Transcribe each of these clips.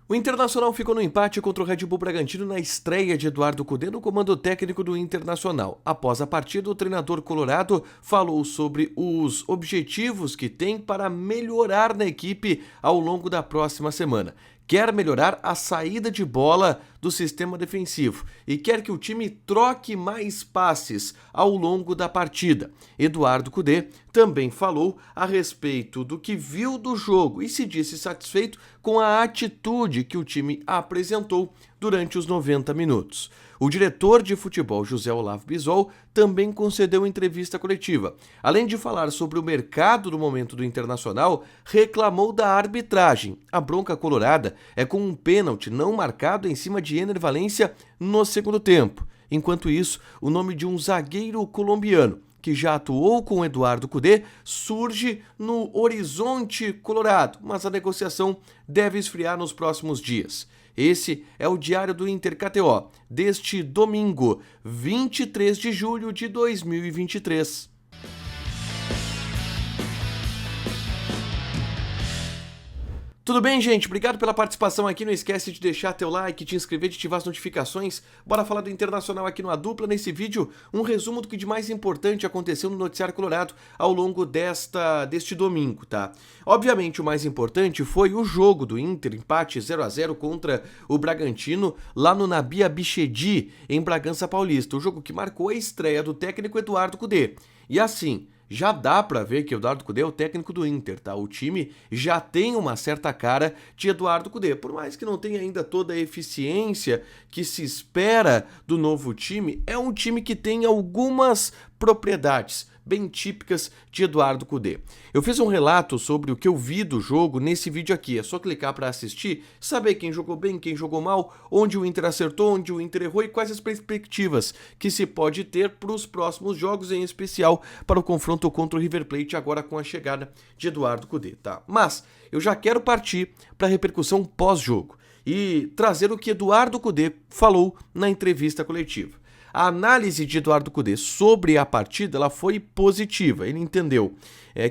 O Internacional ficou no empate contra o Red Bull Bragantino na estreia de Eduardo Cudê no comando técnico do Internacional. Após a partida, o treinador colorado falou sobre os objetivos que tem para melhorar na equipe ao longo da próxima semana. Quer melhorar a saída de bola do sistema defensivo e quer que o time troque mais passes ao longo da partida. Eduardo Cudê também falou a respeito do que viu do jogo e se disse satisfeito com a atitude que o time apresentou durante os 90 minutos. O diretor de futebol, José Olavo Bisol, também concedeu entrevista coletiva. Além de falar sobre o mercado no momento do Internacional, reclamou da arbitragem. A bronca colorada é com um pênalti não marcado em cima de Ener Valencia no segundo tempo. Enquanto isso, o nome de um zagueiro colombiano, que já atuou com Eduardo Cudê, surge no horizonte colorado, mas a negociação deve esfriar nos próximos dias. Esse é o Diário do Inter KTO, deste domingo, 23 de julho de 2023. Tudo bem, gente? Obrigado pela participação aqui. Não esquece de deixar teu like, te inscrever, de ativar as notificações. Bora falar do Internacional aqui no A Dupla. Nesse vídeo, um resumo do que de mais importante aconteceu no noticiário colorado ao longo deste domingo, tá? Obviamente, o mais importante foi o jogo do Inter, empate 0-0 contra o Bragantino, lá no Nabi Abichedi, em Bragança Paulista. O jogo que marcou a estreia do técnico Eduardo Cudê. E assim, já dá pra ver que o Eduardo Cudê é o técnico do Inter, tá? O time já tem uma certa cara de Eduardo Cudê, por mais que não tenha ainda toda a eficiência que se espera do novo time, é um time que tem algumas propriedades bem típicas de Eduardo Cudê. Eu fiz um relato sobre o que eu vi do jogo nesse vídeo aqui, é só clicar para assistir, saber quem jogou bem, quem jogou mal, onde o Inter acertou, onde o Inter errou e quais as perspectivas que se pode ter para os próximos jogos, em especial para o confronto contra o River Plate agora com a chegada de Eduardo Cudê, tá? Mas eu já quero partir para a repercussão pós-jogo e trazer o que Eduardo Cudê falou na entrevista coletiva. A análise de Eduardo Cudê sobre a partida ela foi positiva. Ele entendeu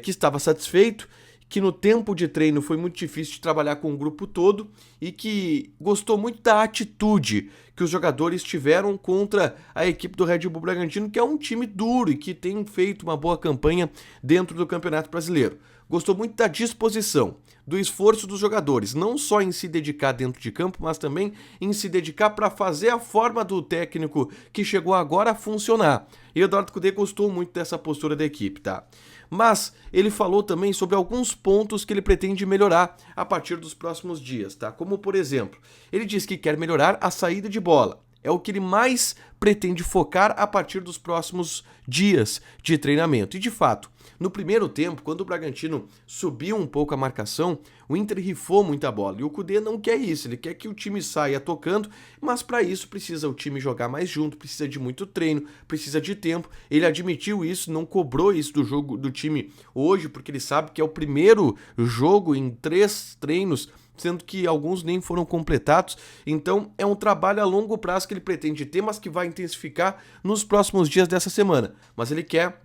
que estava satisfeito, que no tempo de treino foi muito difícil de trabalhar com o grupo todo e que gostou muito da atitude que os jogadores tiveram contra a equipe do Red Bull Bragantino, que é um time duro e que tem feito uma boa campanha dentro do Campeonato Brasileiro. Gostou muito da disposição, do esforço dos jogadores, não só em se dedicar dentro de campo, mas também em se dedicar para fazer a forma do técnico que chegou agora a funcionar. E Eduardo Cudê gostou muito dessa postura da equipe, tá? Mas ele falou também sobre alguns pontos que ele pretende melhorar a partir dos próximos dias, tá? Como, por exemplo, ele diz que quer melhorar a saída de bola. É o que ele mais pretende focar a partir dos próximos dias de treinamento. E, de fato, no primeiro tempo, quando o Bragantino subiu um pouco a marcação, o Inter rifou muita bola. E o Cudê não quer isso, ele quer que o time saia tocando, mas para isso precisa o time jogar mais junto, precisa de muito treino, precisa de tempo. Ele admitiu isso, não cobrou isso do jogo do time hoje, porque ele sabe que é o primeiro jogo em 3 treinos, sendo que alguns nem foram completados. Então é um trabalho a longo prazo que ele pretende ter, mas que vai intensificar nos próximos dias dessa semana. Mas ele quer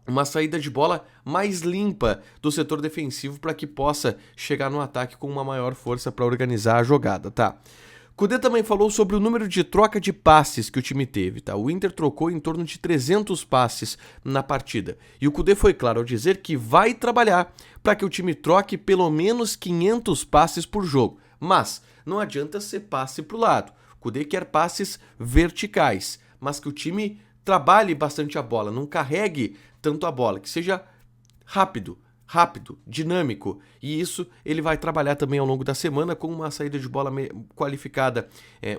uma saída de bola mais limpa do setor defensivo para que possa chegar no ataque com uma maior força para organizar a jogada, tá? Cudê também falou sobre o número de troca de passes que o time teve, tá? O Inter trocou em torno de 300 passes na partida. E o Cudê foi claro ao dizer que vai trabalhar para que o time troque pelo menos 500 passes por jogo. Mas não adianta ser passe para o lado. O Cudê quer passes verticais, mas que o time trabalhe bastante a bola, não carregue tanto a bola, que seja rápido, dinâmico, e isso ele vai trabalhar também ao longo da semana com uma saída de bola qualificada,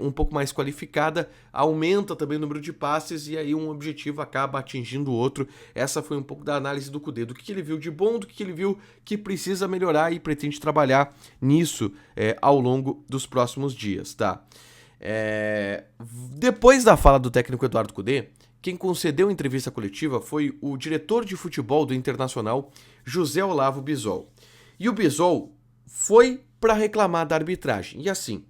um pouco mais qualificada, aumenta também o número de passes e aí um objetivo acaba atingindo o outro. Essa foi um pouco da análise do Cudê, do que ele viu de bom, do que ele viu que precisa melhorar e pretende trabalhar nisso ao longo dos próximos dias, tá? Depois da fala do técnico Eduardo Cudê, quem concedeu entrevista coletiva foi o diretor de futebol do Internacional, José Olavo Bisol. E o Bisol foi para reclamar da arbitragem. E assim,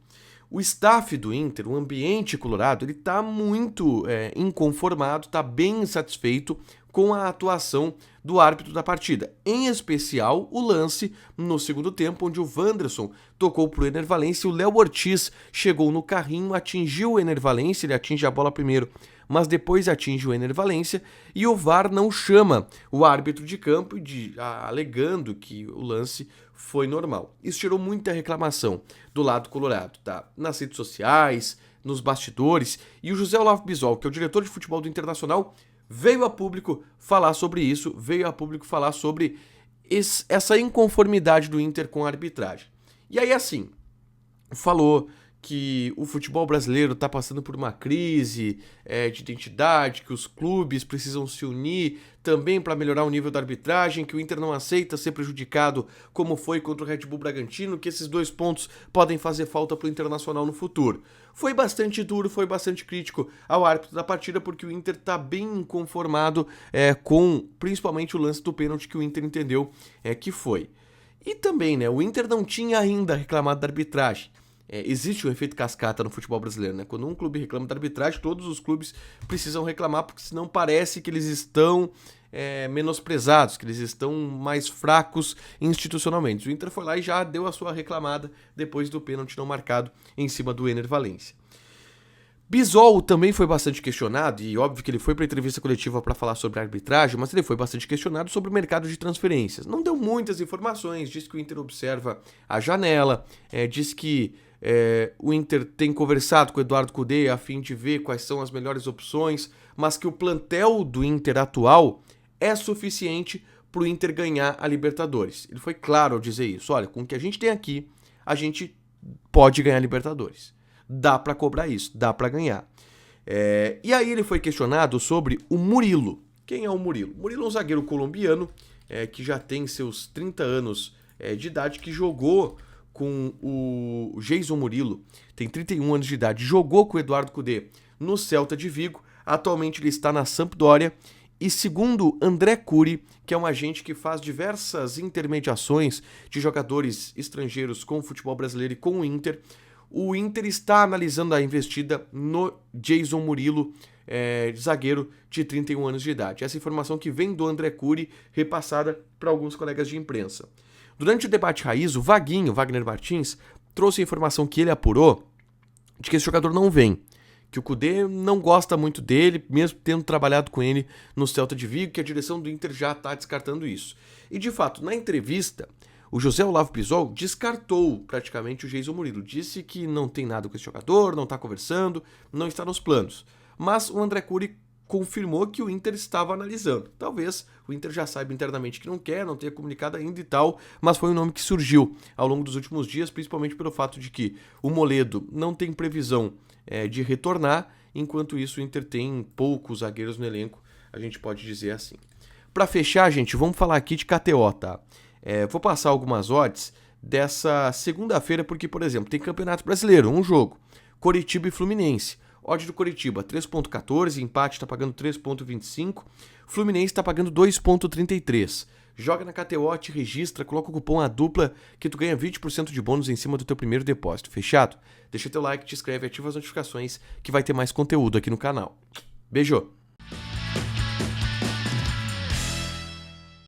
o staff do Inter, o ambiente colorado, ele está muito inconformado, está bem insatisfeito com a atuação do árbitro da partida, em especial o lance no segundo tempo, onde o Wanderson tocou para o Ener Valencia e o Léo Ortiz chegou no carrinho, atingiu o Ener Valencia, ele atinge a bola primeiro, mas depois atinge o Ener Valencia e o VAR não chama o árbitro de campo, alegando que o lance foi normal. Isso gerou muita reclamação do lado colorado, tá? Nas redes sociais, nos bastidores, e o José Olavo Bisol, que é o diretor de futebol do Internacional, veio a público falar sobre isso, veio a público falar sobre essa inconformidade do Inter com a arbitragem. E aí, assim, falou que o futebol brasileiro está passando por uma crise de identidade, que os clubes precisam se unir também para melhorar o nível da arbitragem, que o Inter não aceita ser prejudicado como foi contra o Red Bull Bragantino, que esses 2 pontos podem fazer falta para o Internacional no futuro. Foi bastante duro, foi bastante crítico ao árbitro da partida, porque o Inter está bem inconformado com principalmente o lance do pênalti que o Inter entendeu que foi. E também, né, o Inter não tinha ainda reclamado da arbitragem. Existe um efeito cascata no futebol brasileiro, né? Quando um clube reclama da arbitragem, todos os clubes precisam reclamar, porque senão parece que eles estão menosprezados, que eles estão mais fracos institucionalmente. O Inter foi lá e já deu a sua reclamada depois do pênalti não marcado em cima do Ener Valencia. Bisol também foi bastante questionado, e óbvio que ele foi para a entrevista coletiva para falar sobre a arbitragem, mas ele foi bastante questionado sobre o mercado de transferências. Não deu muitas informações, disse que o Inter observa a janela, disse que o Inter tem conversado com o Eduardo Cudê a fim de ver quais são as melhores opções, mas que o plantel do Inter atual é suficiente para o Inter ganhar a Libertadores. Ele foi claro ao dizer isso. Olha, com o que a gente tem aqui, a gente pode ganhar a Libertadores. Dá para cobrar isso, dá para ganhar. E aí ele foi questionado sobre o Murilo. Quem é o Murilo? O Murilo é um zagueiro colombiano que já tem seus 30 anos de idade, que jogou com o Jason Murilo, tem 31 anos de idade, jogou com o Eduardo Cudê no Celta de Vigo, atualmente ele está na Sampdoria, e segundo André Curi, que é um agente que faz diversas intermediações de jogadores estrangeiros com o futebol brasileiro e com o Inter está analisando a investida no Jason Murilo, zagueiro de 31 anos de idade. Essa informação que vem do André Curi, repassada para alguns colegas de imprensa. Durante o debate raiz, o Wagner Martins, trouxe a informação que ele apurou de que esse jogador não vem, que o Cudê não gosta muito dele, mesmo tendo trabalhado com ele no Celta de Vigo, que a direção do Inter já está descartando isso. E de fato, na entrevista, o José Olavo Bisol descartou praticamente o Jason Murilo, disse que não tem nada com esse jogador, não está conversando, não está nos planos. Mas o André Curi confirmou que o Inter estava analisando. Talvez o Inter já saiba internamente que não quer, não tenha comunicado ainda e tal, mas foi um nome que surgiu ao longo dos últimos dias, principalmente pelo fato de que o Moledo não tem previsão de retornar, enquanto isso o Inter tem poucos zagueiros no elenco, a gente pode dizer assim. Para fechar, gente, vamos falar aqui de KTO, tá? Vou passar algumas odds dessa segunda-feira, porque, por exemplo, tem Campeonato Brasileiro, um jogo, Coritiba e Fluminense. Odd do Coritiba, 3.14, empate está pagando 3.25, Fluminense está pagando 2.33. Joga na KTO, te registra, coloca o cupom ADUPLA que tu ganha 20% de bônus em cima do teu primeiro depósito. Fechado? Deixa teu like, te inscreve, ativa as notificações que vai ter mais conteúdo aqui no canal. Beijo!